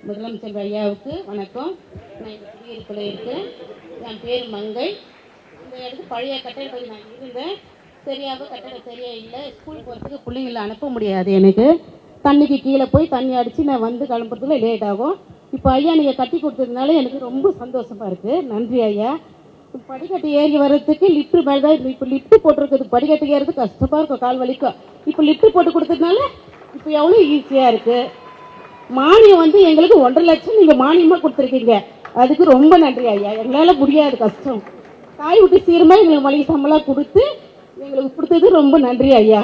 முதலமைச்சர் ஐயாவுக்கு வணக்கம். நான் இந்த குடியிருப்பில் இருக்கேன். என் பேர் மங்கை. இந்த இடத்து பழைய கட்டடத்தில் நான் இருந்தேன். சரியாக கட்டடம் சரியாக இல்லை. ஸ்கூல் போகிறதுக்கு பிள்ளைங்களை அனுப்ப முடியாது. எனக்கு தண்ணிக்கு கீழே போய் தண்ணி அடித்து நான் வந்து கிளம்புறதுல லேட் ஆகும். இப்போ ஐயா நீங்கள் கட்டி கொடுத்ததுனால எனக்கு ரொம்ப சந்தோஷமாக இருக்குது. நன்றி ஐயா. படிக்கட்டு ஏறி வர்றதுக்கு லிஃப்ட் மேலே தான் இப்போ லிஃப்ட் போட்டிருக்குது. படிக்கட்டு ஏறது கஷ்டமாக இருக்கும், கால் வலிக்கும். இப்போ லிஃப்ட் போட்டு கொடுத்ததுனால இப்போ எவ்வளோ ஈஸியாக இருக்குது. மானியம் வந்து எங்களுக்கு 1.5 லட்சம் நீங்கள் மானியமாக கொடுத்துருக்கீங்க. அதுக்கு ரொம்ப நன்றி ஐயா. எங்களால் முடியாது, கஷ்டம். காய் விட்டு சீரமாக எங்களுக்கு மளிகை சம்பளம் கொடுத்து எங்களுக்கு கொடுத்தது ரொம்ப நன்றி ஐயா.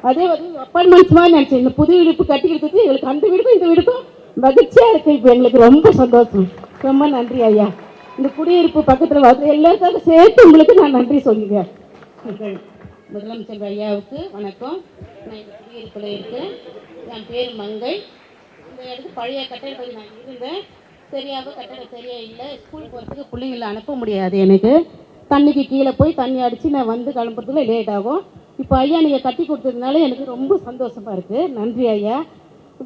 அதே வந்து அப்பார்ட்மெண்ட்ஸ் மாதிரி நினச்சேன். இந்த புது வீடு கட்டி கொடுத்தது எங்களுக்கு அந்த வீடுக்கும் இந்த வீடுக்கும் மகிழ்ச்சியாக இருக்குது. இப்போ எங்களுக்கு ரொம்ப சந்தோஷம். ரொம்ப நன்றி ஐயா. இந்த குடியிருப்பு பக்கத்தில் வந்து எல்லாருக்காக சேர்த்து உங்களுக்கு நான் நன்றி சொல்லுவேன். முதலமைச்சர் ஐயாவுக்கு வணக்கம். நான் இந்த குடியிருப்பில் இருக்கேன். என் பேர் மங்கை. இந்த இடத்து பழைய கட்டடத்தில் நான் இருந்தேன். சரியாக கட்டடம் சரியாக இல்லை. ஸ்கூல் போகிறதுக்கு பிள்ளைங்களை அனுப்ப முடியாது. எனக்கு தண்ணிக்கு கீழே போய் தண்ணி அடித்து நான் வந்து கிளம்புறதுல லேட் ஆகும். இப்போ ஐயா நீங்கள் கட்டி கொடுத்ததுனால எனக்கு ரொம்ப சந்தோஷமாக இருக்குது. நன்றி ஐயா.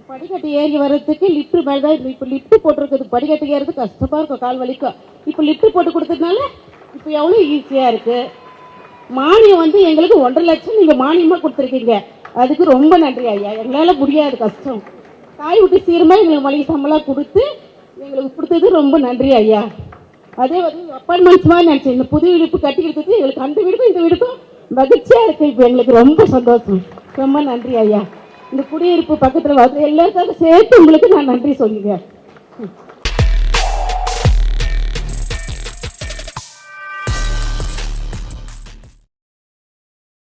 படிக்கட்டு ஏறி வர்றதுக்கு லிஃப்ட் மேலே தான் இப்போ லிஃப்ட் போட்டிருக்குது. படிக்கட்டு ஏறது கஷ்டமாக இருக்கும், கால் வலிக்கும். இப்போ லிஃப்ட் போட்டு கொடுத்ததுனால இப்போ எவ்வளோ ஈஸியாக இருக்குது. மானியம் வந்து எங்களுக்கு 1.5 லட்சம் நீங்கள் மானியமாக கொடுத்துருக்கீங்க. அதுக்கு ரொம்ப நன்றி ஐயா. எங்களால் முடியாது, கஷ்டம். காய் விட்டு சீரமாக எங்களுக்கு மளிகை சம்பளம் கொடுத்து எங்களுக்கு கொடுத்தது ரொம்ப நன்றி ஐயா. அதே வந்து அப்பார்ட்மெண்ட்ஸ் மாதிரி நினச்சேன். இந்த புது வீடு கட்டி கொடுத்தது எங்களுக்கு அந்த வீடுக்கும் இந்த வீடுக்கும் மகிழ்ச்சியாக இருக்குது. இப்போ எங்களுக்கு ரொம்ப சந்தோஷம். ரொம்ப நன்றி ஐயா. இந்த குடியிருப்பு பக்கத்தில் வந்து எல்லாருக்காக சேர்த்து உங்களுக்கு நான் நன்றி சொல்லுவேன்.